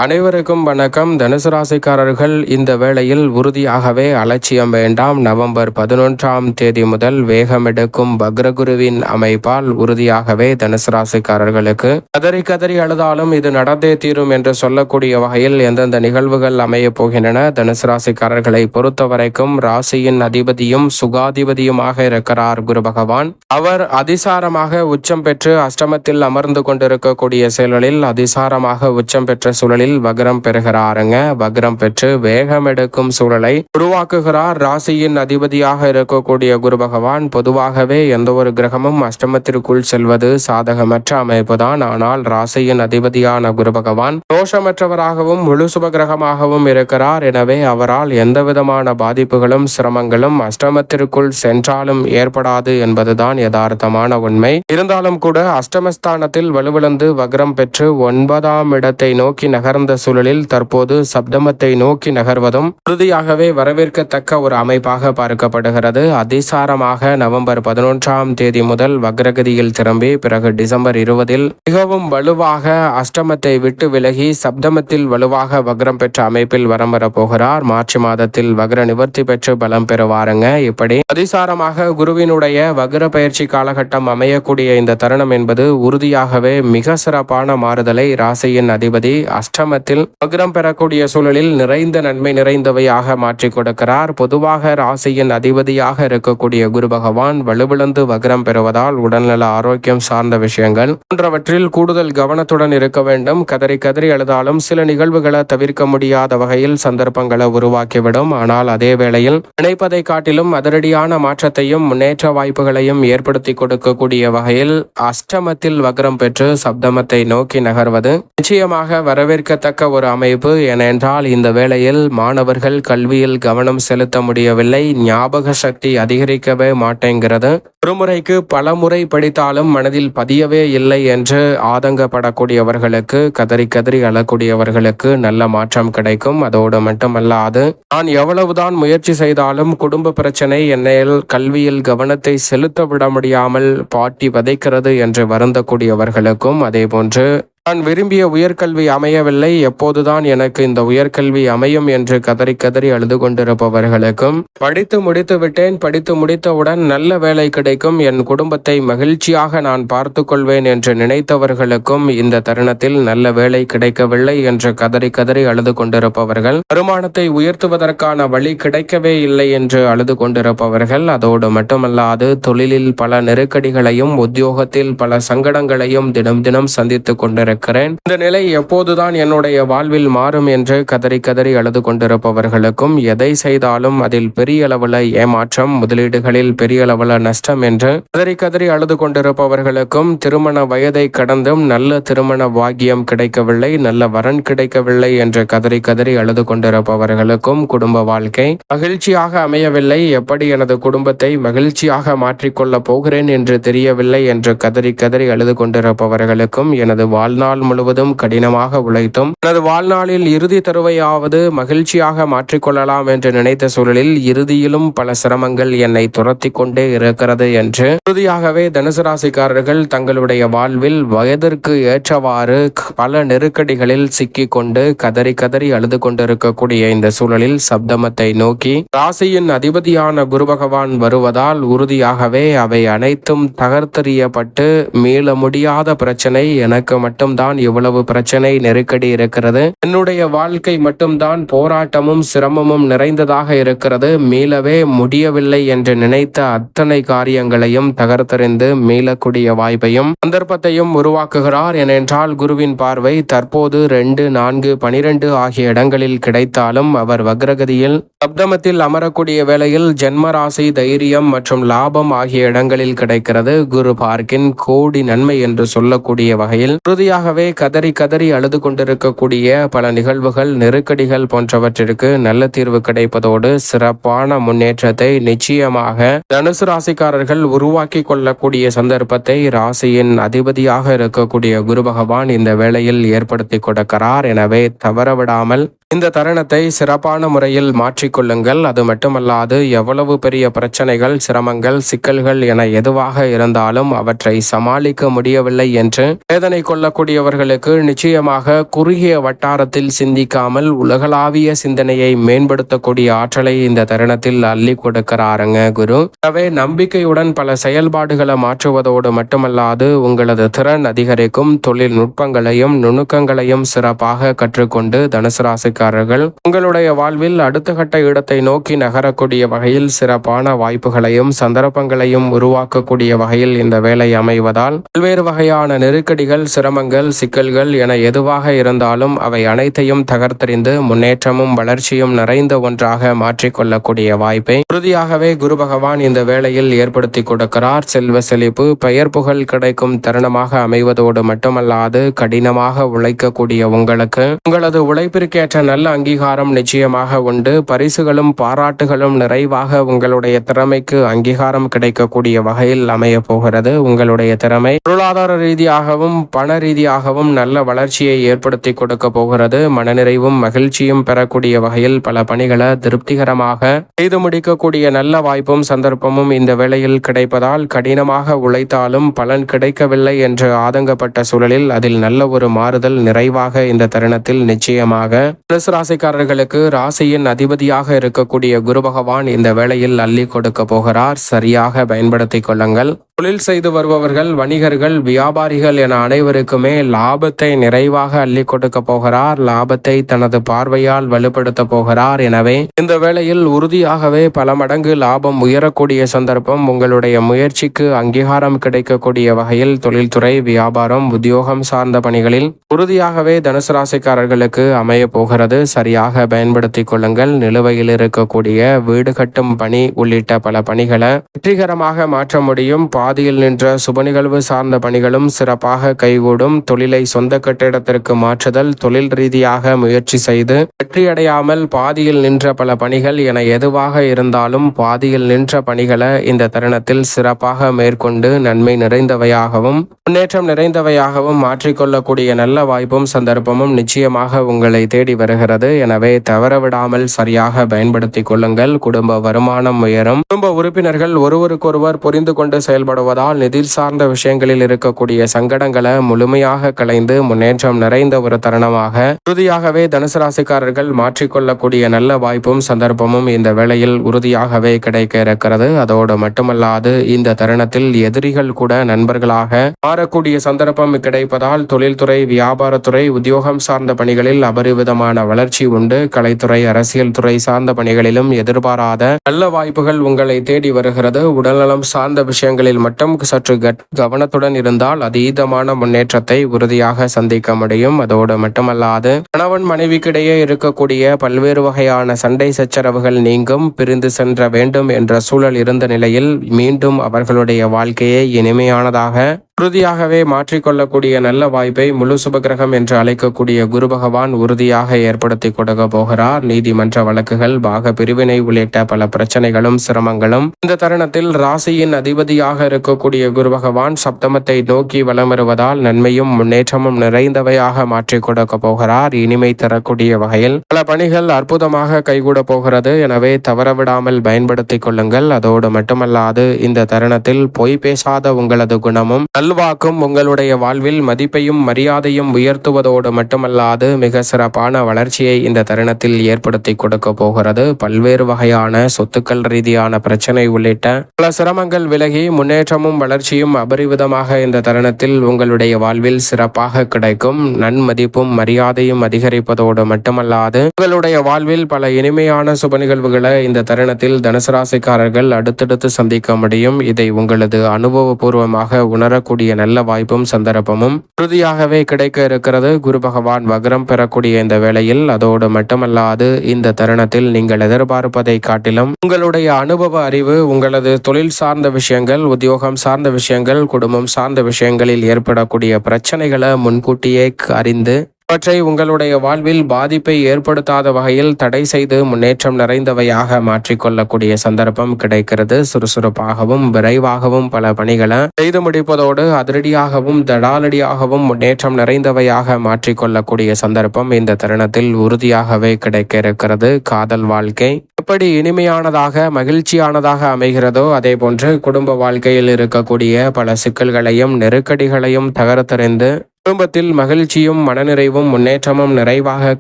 அனைவருக்கும் வணக்கம். தனுசு ராசிக்காரர்கள் இந்த வேளையில் உறுதியாகவே அலட்சியம் வேண்டாம். நவம்பர் 11ஆம் தேதி முதல் வேகமெடுக்கும் வக்ரகுருவின் அமைப்பால் உறுதியாகவே தனுசு ராசிக்காரர்களுக்கு கதறி கதறி அழுதாலும் இது நடந்தே தீரும் என்று சொல்லக்கூடிய வகையில் எந்தெந்த நிகழ்வுகள் அமைய போகின்றன. தனுசு ராசிக்காரர்களை பொறுத்தவரைக்கும் ராசியின் அதிபதியும் சுகாதிபதியுமாக இருக்கிறார் குரு பகவான். அவர் அதிசாரமாக உச்சம் பெற்று அஷ்டமத்தில் அமர்ந்து கொண்டிருக்கக்கூடிய சூழலில் அதிசாரமாக உச்சம் பெற்ற சூழலில் வக்ரம் பெறுகிறாருங்க. வக்ரம் பெற்று வேகம் எடுக்கும் சூழலை உருவாக்குகிறார். ராசியின் அதிபதியாக இருக்கக்கூடிய குரு பகவான் பொதுவாகவே எந்த ஒரு கிரகமும் அஷ்டமத்திற்குள் செல்வது சாதகமற்ற அமைப்பு தான். ஆனால் ராசியின் அதிபதியான குரு பகவான் தோஷமற்றவராகவும் முழு சுப கிரகமாகவும் இருக்கிறார். எனவே அவரால் எந்த விதமான பாதிப்புகளும் சிரமங்களும் அஷ்டமத்திற்குள் சென்றாலும் ஏற்படாது என்பதுதான் யதார்த்தமான உண்மை. இருந்தாலும் கூட அஷ்டமஸ்தானத்தில் வலுவிழந்து வக்ரம் பெற்று 9ஆம் இடத்தை நோக்கி நகர்ந்த சூழலில் தற்போது சப்தமத்தை நோக்கி நகர்வதும் உறுதியாகவே வரவேற்கத்தக்க ஒரு அமைப்பாக பார்க்கப்படுகிறது. அதிசாரமாக நவம்பர் 11ஆம் தேதி முதல் வக்ரகதியில் திரும்பி பிறகு டிசம்பர் 20இல் மிகவும் வலுவாக அஷ்டமத்தை விட்டு விலகி சப்தமத்தில் வலுவாக வக்ரம் பெற்ற அமைப்பில் வரம் வரப்போகிறார். மார்ச் மாதத்தில் வக்ர நிவர்த்தி பெற்று பலம் பெறுவாருங்க. இப்படி அதிசாரமாக குருவினுடைய வக்ர பயிற்சி காலகட்டம் அமையக்கூடிய இந்த தருணம் என்பது உறுதியாகவே மிக சிறப்பான மாறுதலை ராசியின் அதிபதி அஷ்டமத்தில் வக்ரம் பெறக்கூடிய சூழலில் நிறைந்த நன்மை நிறைந்தவையாக மாற்றி கொடுக்கிறார். பொதுவாக ராசியின் அதிபதியாக இருக்கக்கூடிய குரு பகவான் வலுவிழந்து வக்ரம் பெறுவதால் உடல்நல ஆரோக்கியம் சார்ந்த விஷயங்கள் போன்றவற்றில் கூடுதல் கவனத்துடன் இருக்க வேண்டும். கதறி கதறி அழுதாலும் சில நிகழ்வுகளை தவிர்க்க முடியாத வகையில் சந்தர்ப்பங்களை உருவாக்கிவிடும். ஆனால் அதே வேளையில் நினைப்பதை காட்டிலும் அதிரடியான மாற்றத்தையும் முன்னேற்ற வாய்ப்புகளையும் ஏற்படுத்தி கொடுக்கக்கூடிய வகையில் அஷ்டமத்தில் வக்ரம் பெற்று சப்தமத்தை நோக்கி நகர்வது நிச்சயமாக வரவேற்கத்தக்க ஒரு அமைப்பு. ஏனென்றால் இந்த வேளையில் மாணவர்கள் கல்வியில் கவனம் செலுத்த முடியவில்லை. ஞாபக சக்தி அதிகரிக்கவே மாட்டேங்கிறது. ஒரு முறைக்கு பல முறை படித்தாலும் மனதில் பதியவே இல்லை என்று ஆதங்கப்படக்கூடியவர்களுக்கு, கதறி கதறி அழக்கூடியவர்களுக்கு நல்ல மாற்றம் கிடைக்கும். அதோடு மட்டுமல்லாது நான் எவ்வளவுதான் முயற்சி செய்தாலும் குடும்ப பிரச்சனை என்னையில் கல்வியில் கவனத்தை செலுத்த விட முடியாமல் பாட்டி வதைக்கிறது என்று வருந்தக்கூடியவர்களுக்கும், அதே போன்று நான் விரும்பிய உயர்கல்வி அமையவில்லை, எப்போதுதான் எனக்கு இந்த உயர்கல்வி அமையும் என்று கதறி கதறி அழுது கொண்டிருப்பவர்களுக்கும், படித்து முடித்து விட்டேன், படித்து முடித்தவுடன் நல்ல வேலை கிடைக்கும், என் குடும்பத்தை மகிழ்ச்சியாக நான் பார்த்து கொள்வேன் என்று நினைத்தவர்களுக்கும் இந்த தருணத்தில் நல்ல வேலை கிடைக்கவில்லை என்று கதறி கதறி அழுது கொண்டிருப்பவர்கள், வருமானத்தை உயர்த்துவதற்கான வழி கிடைக்கவே இல்லை என்று அழுது கொண்டிருப்பவர்கள், அதோடு மட்டுமல்லாது தொழிலில் பல நெருக்கடிகளையும் உத்தியோகத்தில் பல சங்கடங்களையும் தினம் தினம் சந்தித்துக் கொண்டிருக்கிறார். இந்த நிலை எப்போதுதான் என்னுடைய வாழ்வில் மாறும் என்று கதறி கதறி அழுது கொண்டிருப்பவர்களுக்கும், எதை செய்தாலும் அதில் பெரிய அளவுல ஏமாற்றம், முதலீடுகளில் பெரிய அளவுல நஷ்டம் என்று கதறி கதறி அழுது கொண்டிருப்பவர்களுக்கும், திருமண வயதை கடந்தும் நல்ல திருமண பாக்கியம் கிடைக்கவில்லை, நல்ல வரன் கிடைக்கவில்லை என்று கதறி கதறி அழுது கொண்டிருப்பவர்களுக்கும், குடும்ப வாழ்க்கை மகிழ்ச்சியாக அமையவில்லை, எப்படி எனது குடும்பத்தை மகிழ்ச்சியாக மாற்றிக்கொள்ள போகிறேன் என்று தெரியவில்லை என்று கதறி கதறி அழுது கொண்டிருப்பவர்களுக்கும், எனது வாழ்நாள் முழுவதும் கடினமாக உழைத்தும் எனது வாழ்நாளில் இறுதி தருவையாவது மகிழ்ச்சியாக மாற்றிக்கொள்ளலாம் என்று நினைத்த சூழலில் இறுதியிலும் பல சிரமங்கள் என்னை துரத்தி கொண்டே இருக்கிறது என்று உறுதியாகவே தனுசு ராசிக்காரர்கள் தங்களுடைய வாழ்வில் வயதிற்கு ஏற்றவாறு பல நெருக்கடிகளில் சிக்கிக் கொண்டு கதறி கதறி அழுது கொண்டிருக்கக்கூடிய இந்த சூழலில் சப்தமத்தை நோக்கி ராசியின் அதிபதியான குரு பகவான் வருவதால் உறுதியாகவே அவை அனைத்தும் தகர்த்தெறியப்பட்டு மீள முடியாத பிரச்சனை, எனக்கு மட்டும்தான் இவ்வளவு பிரச்சனை நெருக்கடி இருக்கிறது, என்னுடைய வாழ்க்கை மட்டும்தான் போராட்டமும் சிரமமும் நிறைந்ததாக இருக்கிறது, மீளவே முடியவில்லை என்று நினைத்த அத்தனை காரியங்களையும் தகர்த்தெறிந்து மீளக்கூடிய வாய்ப்பையும் சந்தர்ப்பத்தையும் உருவாக்குகிறார். ஏனென்றால் குருவின் பார்வை தற்போது 2, 4, 12 ஆகிய இடங்களில் கிடைத்தாலும் அவர் வக்ரகதியில் சப்தமத்தில் அமரக்கூடிய வேளையில் ஜென்மராசி, தைரியம் மற்றும் லாபம் ஆகிய இடங்களில் கிடைக்கிறது. குரு பார்க்கின் கோடி நன்மை என்று சொல்லக்கூடிய வகையில் உறுதியாகவே கதறி கதறி அழுது கொண்டிருக்கக்கூடிய பல நிகழ்வுகள், நெருக்கடிகள் போன்றவற்றிற்கு நல்ல தீர்வு கிடைப்பதோடு சிறப்பான முன்னேற்றத்தை நிச்சயமாக தனுசு ராசிக்காரர்கள் உருவாக்கி கொள்ளக்கூடிய சந்தர்ப்பத்தை ராசியின் அதிபதியாக இருக்கக்கூடிய குரு பகவான் இந்த வேளையில் ஏற்படுத்தி கொடுக்கிறார். எனவே தவறவிடாமல் இந்த தருணத்தை சிறப்பான முறையில் மாற்றிக்கொள்ளுங்கள். அது மட்டுமல்லாது எவ்வளவு பெரிய பிரச்சனைகள், சிரமங்கள், சிக்கல்கள் என எதுவாக இருந்தாலும் அவற்றை சமாளிக்க முடியவில்லை என்று வேதனை கொள்ளக்கூடியவர்களுக்கு நிச்சயமாக குறுகிய வட்டாரத்தில் சிந்திக்காமல் உலகளாவிய சிந்தனையை மேம்படுத்தக்கூடிய ஆற்றலை இந்த தருணத்தில் அள்ளி கொடுக்கிறாருங்க குரு. எனவே நம்பிக்கையுடன் பல செயல்பாடுகளை மாற்றுவதோடு மட்டுமல்லாது உங்களது திறன் அதிகரிக்கும். தொழில்நுட்பங்களையும் நுணுக்கங்களையும் சிறப்பாக கற்றுக்கொண்டு தனுசு ராசிக்காரர்கள் உங்களுடைய வாழ்வில் அடுத்த கட்ட இடத்தை நோக்கி நகரக்கூடிய வகையில் சிறப்பான வாய்ப்புகளையும் சந்தர்ப்பங்களையும் உருவாக்கக்கூடிய வகையில் இந்த வேலை அமைவதால் பல்வேறு வகையான நெருக்கடிகள், சிரமங்கள், சிக்கல்கள் என எதுவாக இருந்தாலும் அவை அனைத்தையும் தகர்த்தெறிந்து முன்னேற்றமும் வளர்ச்சியும் நிறைந்த ஒன்றாக மாற்றிக்கொள்ளக்கூடிய வாய்ப்பை உறுதியாகவே குரு பகவான் இந்த வேளையில் ஏற்படுத்தி கொடுக்கிறார். செல்வ செழிப்பு, பெயர் புகழ் கிடைக்கும் தருணமாக அமைவதோடு மட்டுமல்லாது கடினமாக உழைக்கக்கூடிய உங்களுக்கு உங்களது உழைப்பிற்கேற்ற நல்ல அங்கீகாரம் நிச்சயமாக உண்டு. பரிசுகளும் பாராட்டுகளும் நிறைவாக உங்களுடைய திறமைக்கு அங்கீகாரம் கிடைக்கக்கூடிய வகையில் அமைய போகிறது. உங்களுடைய திறமை பொருளாதார ரீதியாகவும் பண ரீதியாகவும் நல்ல வளர்ச்சியை ஏற்படுத்தி கொடுக்க போகிறது. மனநிறைவும் மகிழ்ச்சியும் பெறக்கூடிய வகையில் பல பணிகளை திருப்திகரமாக செய்து முடிக்கக்கூடிய நல்ல வாய்ப்பும் சந்தர்ப்பமும் இந்த வேளையில் கிடைப்பதால் கடினமாக உழைத்தாலும் பலன் கிடைக்கவில்லை என்று ஆதங்கப்பட்ட சூழலில் அதில் நல்ல ஒரு மாறுதல் நிறைவாக இந்த தருணத்தில் நிச்சயமாக தனுசு ராசிக்காரர்களுக்கு ராசியின் அதிபதியாக இருக்கக்கூடிய குரு பகவான் இந்த வேளையில் அள்ளி கொடுக்க போகிறார். சரியாக பயன்படுத்திக் கொள்ளுங்கள். தொழில் செய்து வருபவர்கள், வணிகர்கள், வியாபாரிகள் என அனைவருக்குமே லாபத்தை நிறைவாக அள்ளி கொடுக்க போகிறார். லாபத்தை தனது பார்வையால் வலுப்படுத்த போகிறார். எனவே இந்த வேளையில் உறுதியாகவே பல மடங்கு லாபம் உயரக்கூடிய சந்தர்ப்பம் உங்களுடைய முயற்சிக்கு அங்கீகாரம் கிடைக்கக்கூடிய வகையில் தொழில்துறை, வியாபாரம், உத்தியோகம் சார்ந்த பணிகளில் உறுதியாகவே தனுசு ராசிக்காரர்களுக்கு அமைய போகிறது. சரியாக பயன்படுத்திக் கொள்ளுங்கள். நிலுவையில் இருக்கக்கூடிய வீடு கட்டும் பணி உள்ளிட்ட பல பணிகளை வெற்றிகரமாக மாற்ற முடியும். பாதியில் நின்ற சுப நிகழ்வு சார்ந்த பணிகளும் சிறப்பாக கைகூடும். தொழிலை சொந்த கட்டிடத்திற்கு மாற்றுதல், தொழில் ரீதியாக முயற்சி செய்து வெற்றியடையாமல் பாதியில் நின்ற பல பணிகள் என எதுவாக இருந்தாலும் பாதியில் நின்ற பணிகளை இந்த தருணத்தில் சிறப்பாக மேற்கொண்டு நன்மை நிறைந்தவையாகவும் முன்னேற்றம் நிறைந்தவையாகவும் மாற்றிக்கொள்ளக்கூடிய நல்ல வாய்ப்பும் சந்தர்ப்பமும் நிச்சயமாக உங்களை தேடி வருகிறது. எனவே தவறவிடாமல் சரியாக பயன்படுத்திக் கொள்ளுங்கள். குடும்ப வருமானம் உயரும். குடும்ப உறுப்பினர்கள் ஒருவருக்கொருவர் புரிந்து கொண்டு செயல்படுவதால் நிதி சார்ந்த விஷயங்களில் இருக்கக்கூடிய சங்கடங்களை முழுமையாக களைந்து முன்னேற்றம் நிறைந்த ஒரு தருணமாக உறுதியாகவே தனுசு ராசிக்காரர்கள் மாற்றிக்கொள்ளக்கூடிய நல்ல வாய்ப்பும் சந்தர்ப்பமும் இந்த வேளையில் உறுதியாகவே கிடைக்க இருக்கிறது. அதோடு மட்டுமல்லாது இந்த தருணத்தில் எதிரிகள் கூட நண்பர்களாக மாறக்கூடிய சந்தர்ப்பம் கிடைப்பதால் தொழில்துறை, வியாபாரத்துறை, உத்தியோகம் சார்ந்த பணிகளில் அபரிவிதமான வளர்ச்சி உண்டு. கலைத்துறை, அரசியல் துறை சார்ந்த பணிகளிலும் எதிர்பாராத நல்ல வாய்ப்புகள் உங்களை தேடி வருகிறது. உடல்நலம் சார்ந்த விஷயங்களில் மட்டும் சற்று கவனத்துடன் இருந்தால் அதீதமான முன்னேற்றத்தை உறுதியாக சந்திக்க முடியும். அதோடு மட்டுமல்லாது கணவன் மனைவிக்கிடையே இருக்கக்கூடிய பல்வேறு வகையான சண்டை சச்சரவுகள் நீங்கும். பிரிந்து சென்ற வேண்டும் என்ற சூழல் இருந்த நிலையில் மீண்டும் அவர்களுடைய வாழ்க்கையை இனிமையானதாக உறுதியாகவே மாற்றிக்கொள்ளக்கூடிய நல்ல வாய்ப்பை முழு சுபகிரகம் என்று அழைக்கக்கூடிய குரு பகவான் உறுதியாக ஏற்படுத்தி கொடுக்க போகிறார். நீதிமன்ற வழக்குகள், பாக பிரிவினை உள்ளிட்ட பல பிரச்சனைகளும் சிரமங்களும் இந்த தருணத்தில் ராசியின் அதிபதியாக இருக்கக்கூடிய குரு பகவான் சப்தமத்தை நோக்கி வலம் வருவதால் நன்மையும் முன்னேற்றமும் நிறைந்தவையாக மாற்றி கொடுக்க போகிறார். இனிமை தரக்கூடிய வகையில் பல பணிகள் அற்புதமாக கைகூட போகிறது. எனவே தவறவிடாமல் பயன்படுத்திக் கொள்ளுங்கள். அதோடு மட்டுமல்லாது இந்த தருணத்தில் பொய் பேசாத உங்களது குணமும் நல்வாக்கும் உங்களுடைய வாழ்வில் மதிப்பையும் மரியாதையும் உயர்த்துவதோடு மட்டுமல்லாது மிக சிறப்பான வளர்ச்சியை இந்த தருணத்தில் ஏற்படுத்தி கொடுக்க போகிறது. பல்வேறு வகையான சொத்துக்கள் ரீதியான பிரச்சனை உள்ளிட்ட பல சிரமங்கள் விலகி முன்னேற்றமும் வளர்ச்சியும் அபரிவிதமாக இந்த தருணத்தில் உங்களுடைய வாழ்வில் சிறப்பாக கிடைக்கும். நன்மதிப்பும் மரியாதையும் அதிகரிப்பதோடு மட்டுமல்லாது உங்களுடைய வாழ்வில் பல இனிமையான சுப நிகழ்வுகளை இந்த தருணத்தில் தனுசு ராசிக்காரர்கள் அடுத்தடுத்து சந்திக்க முடியும். இதை உங்களது அனுபவபூர்வமாக உணரக்கூடிய நல்ல வாய்ப்பும் சந்தர்ப்பமும் உறுதியாகவே கிடைக்க இருக்கிறது. குரு பகவான் வக்ரம் பெறக்கூடிய இந்த வேளையில் அதோடு மட்டுமல்லாது இந்த தருணத்தில் நீங்கள் எதிர்பார்ப்பதை காட்டிலும் உங்களுடைய அனுபவ அறிவு, உங்களது தொழில் சார்ந்த விஷயங்கள், உத்தியோகம் சார்ந்த விஷயங்கள், குடும்பம் சார்ந்த விஷயங்களில் ஏற்படக்கூடிய பிரச்சனைகளை முன்கூட்டியே அறிந்து அவற்றை உங்களுடைய வாழ்வில் பாதிப்பை ஏற்படுத்தாத வகையில் தடை செய்து முன்னேற்றம் நிறைந்தவையாக மாற்றிக்கொள்ளக்கூடிய சந்தர்ப்பம் கிடைக்கிறது. சுறுசுறுப்பாகவும் விரைவாகவும் பல பணிகளை செய்து முடிப்பதோடு அதிரடியாகவும் தடாலடியாகவும் முன்னேற்றம் நிறைந்தவையாக மாற்றிக்கொள்ளக்கூடிய சந்தர்ப்பம் இந்த தருணத்தில் உறுதியாகவே கிடைக்க இருக்கிறது. காதல் வாழ்க்கை எப்படி இனிமையானதாக மகிழ்ச்சியானதாக அமைகிறதோ அதே போன்று குடும்ப வாழ்க்கையில் இருக்கக்கூடிய பல சிக்கல்களையும் நெருக்கடிகளையும் தகர்த்தெறிந்து குடும்பத்தில் மகிழ்ச்சியும் மனநிறைவும் முன்னேற்றமும் நிறைவாக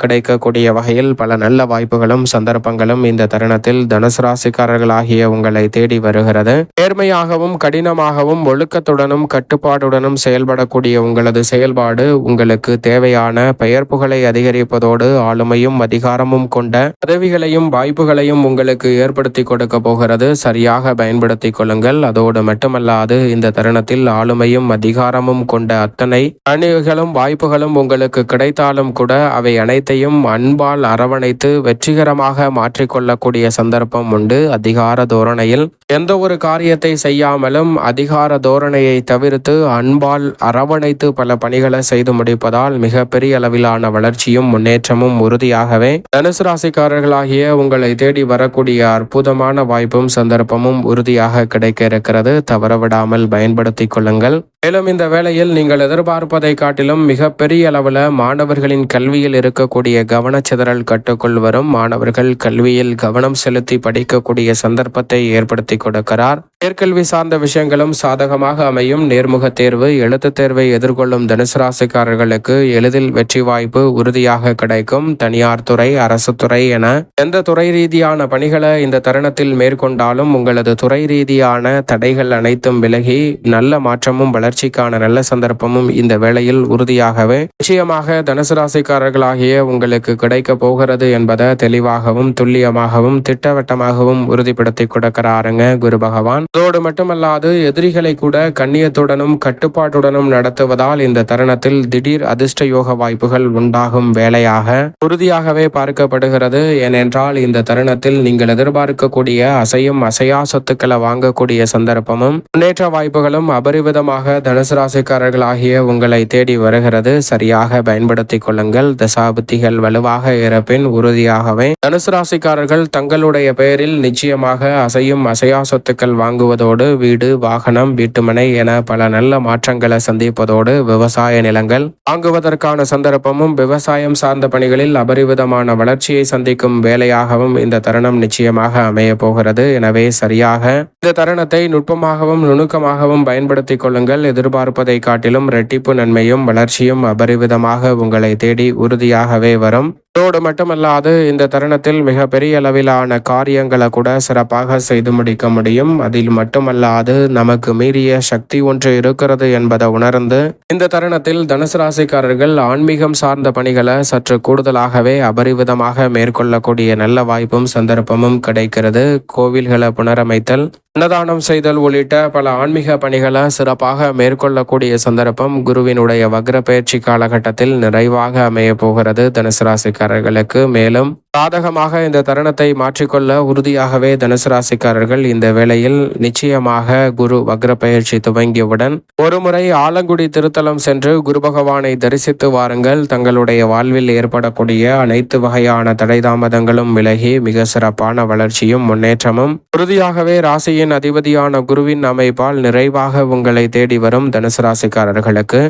கிடைக்கக்கூடிய வகையில் பல நல்ல வாய்ப்புகளும் சந்தர்ப்பங்களும் இந்த தருணத்தில் தனுசு ராசிக்காரர்களாகிய உங்களை தேடி வருகிறது. நேர்மையாகவும் கடினமாகவும் ஒழுக்கத்துடனும் கட்டுப்பாடுடனும் செயல்படக்கூடிய உங்களது செயல்பாடு உங்களுக்கு தேவையான பெயர் புகழை அதிகரிப்பதோடு ஆளுமையும் அதிகாரமும் கொண்ட பதவிகளையும் வாய்ப்புகளையும் உங்களுக்கு ஏற்படுத்தி கொடுக்க போகிறது. சரியாக பயன்படுத்திக் கொள்ளுங்கள். அதோடு மட்டுமல்லாது இந்த தருணத்தில் ஆளுமையும் அதிகாரமும் கொண்ட அத்தனை வாய்ப்புகளும் உங்களுக்கு கிடைத்தாலும் கூட அவை அனைத்தையும் அன்பால் அரவணைத்து வெற்றிகரமாக மாற்றிக்கொள்ளக்கூடிய சந்தர்ப்பம் உண்டு. அதிகார தோரணையில் எந்த ஒரு காரியத்தை செய்யாமலும் அதிகார தோரணையை தவிர்த்து அன்பால் அரவணைத்து பல பணிகளை செய்து முடிப்பதால் மிகப்பெரிய அளவிலான வளர்ச்சியும் முன்னேற்றமும் உறுதியாகவே தனுசு ராசிக்காரர்களாகிய உங்களை தேடி வரக்கூடிய அற்புதமான வாய்ப்பும் சந்தர்ப்பமும் உறுதியாக கிடைக்க இருக்கிறது. தவறவிடாமல் பயன்படுத்திக் கொள்ளுங்கள். மேலும் இந்த வேளையில் நீங்கள் எதிர்பார்ப்பதை காட்டிலும் மிகப்பெரிய அளவில் மாணவர்களின் கல்வியில் இருக்கக்கூடிய கவனச்சிதறல் கட்டுக்குள் வரும். மாணவர்கள் கல்வியில் கவனம் செலுத்தி படிக்கக்கூடிய சந்தர்ப்பத்தை ஏற்படுத்தி கொடுக்கிறார். உயர்கல்வி சார்ந்த விஷயங்களும் சாதகமாக அமையும். நேர்முக தேர்வு எழுத்து தேர்வை எதிர்கொள்ளும் தனுசு ராசிக்காரர்களுக்கு எளிதில் வெற்றி வாய்ப்பு உறுதியாக கிடைக்கும். தனியார் துறை அரசு துறை என எந்த துறை ரீதியான பணிகளை இந்த தருணத்தில் மேற்கொண்டாலும் உங்களது துறை ரீதியான தடைகள் அனைத்தும் விலகி நல்ல மாற்றமும் வளர்ச்சிக்கான நல்ல சந்தர்ப்பமும் இந்த வேளையில் உறுதியாகவே நிச்சயமாக தனுசு ராசிக்காரர்களாகிய உங்களுக்கு கிடைக்க போகிறது என்பதை தெளிவாகவும் துல்லியமாகவும் திட்டவட்டமாகவும் உறுதிப்படுத்தி கொடுக்கிறாருங்க குரு பகவான். அதோடு மட்டுமல்லாது எதிரிகளை கூட கண்ணியத்துடனும் கட்டுப்பாட்டுடனும் நடத்துவதால் இந்த தருணத்தில் திடீர் அதிர்ஷ்ட யோக வாய்ப்புகள் உண்டாகும் வேலையாக உறுதியாகவே பார்க்கப்படுகிறது. ஏனென்றால் இந்த தருணத்தில் நீங்கள் எதிர்பார்க்கக்கூடிய அசையும் அசையா சொத்துக்களை வாங்கக்கூடிய சந்தர்ப்பமும் முன்னேற்ற வாய்ப்புகளும் அபரிவிதமாக தனுசு ராசிக்காரர்களாகிய உங்களை தேடி வருகிறது. சரியாக பயன்படுத்திக் கொள்ளுங்கள். தசாபுத்திகள் வலுவாக இருப்பின் உறுதியாகவே தனுசு ராசிக்காரர்கள் தங்களுடைய பெயரில் நிச்சயமாக அசையும் அசையா சொத்துக்கள் வாங்குவதோடு வீடு வாகனம் வீட்டுமனை என பல நல்ல மாற்றங்களை சந்திப்பதோடு விவசாய நிலங்கள் வாங்குவதற்கான சந்தர்ப்பமும் விவசாயம் சார்ந்த பணிகளில் அபரிவிதமான வளர்ச்சியை சந்திக்கும் வேலையாகவும் இந்த தருணம் நிச்சயமாக அமைய போகிறது. எனவே சரியாக இந்த தருணத்தை நுட்பமாகவும் நுணுக்கமாகவும் பயன்படுத்திக் கொள்ளுங்கள். எதிர்பார்ப்பதை காட்டிலும் இரட்டிப்பு நன்மையும் வளர்ச்சியும் அபரிவிதமாக உங்களை தேடி உறுதியாகவே வரும். அதோடு மட்டுமல்லாது இந்த தருணத்தில் மிக பெரிய அளவிலான காரியங்களை கூட சிறப்பாக செய்து முடிக்க முடியும். அதில் மட்டுமல்லாது நமக்கு மீறிய சக்தி ஒன்று இருக்கிறது என்பதை உணர்ந்து இந்த தருணத்தில் தனுசு ராசிக்காரர்கள் ஆன்மீகம் சார்ந்த பணிகளை சற்று கூடுதலாகவே அபரிவிதமாக மேற்கொள்ளக்கூடிய நல்ல வாய்ப்பும் சந்தர்ப்பமும் கிடைக்கிறது. கோவில்களை புனரமைத்தல் அன்னதானம் செய்தல் உள்ளிட்ட பல ஆன்மீக பணிகளை சிறப்பாக மேற்கொள்ளக்கூடிய சந்தர்ப்பம் குருவினுடைய வக்ர பயிற்சி காலகட்டத்தில் நிறைவாக அமைய போகிறது தனுசு ராசிக்காரர்களுக்கு. மேலும் சாதகமாக இந்த தருணத்தை மாற்றிக்கொள்ள உறுதியாகவே தனுசு ராசிக்காரர்கள் இந்த வேளையில் நிச்சயமாக குரு வக்ர பயிற்சி துவங்கியவுடன் ஒருமுறை ஆலங்குடி திருத்தலம் சென்று குரு பகவானை தரிசித்து வாருங்கள். தங்களுடைய வாழ்வில் ஏற்படக்கூடிய அனைத்து வகையான தடை தாமதங்களும் விலகி மிக சிறப்பான வளர்ச்சியும் முன்னேற்றமும் உறுதியாகவே ராசியின் அதிபதியான குருவின் அமைப்பால் நிறைவாக உங்களை தேடி வரும் தனுசு ராசிக்காரர்களுக்கு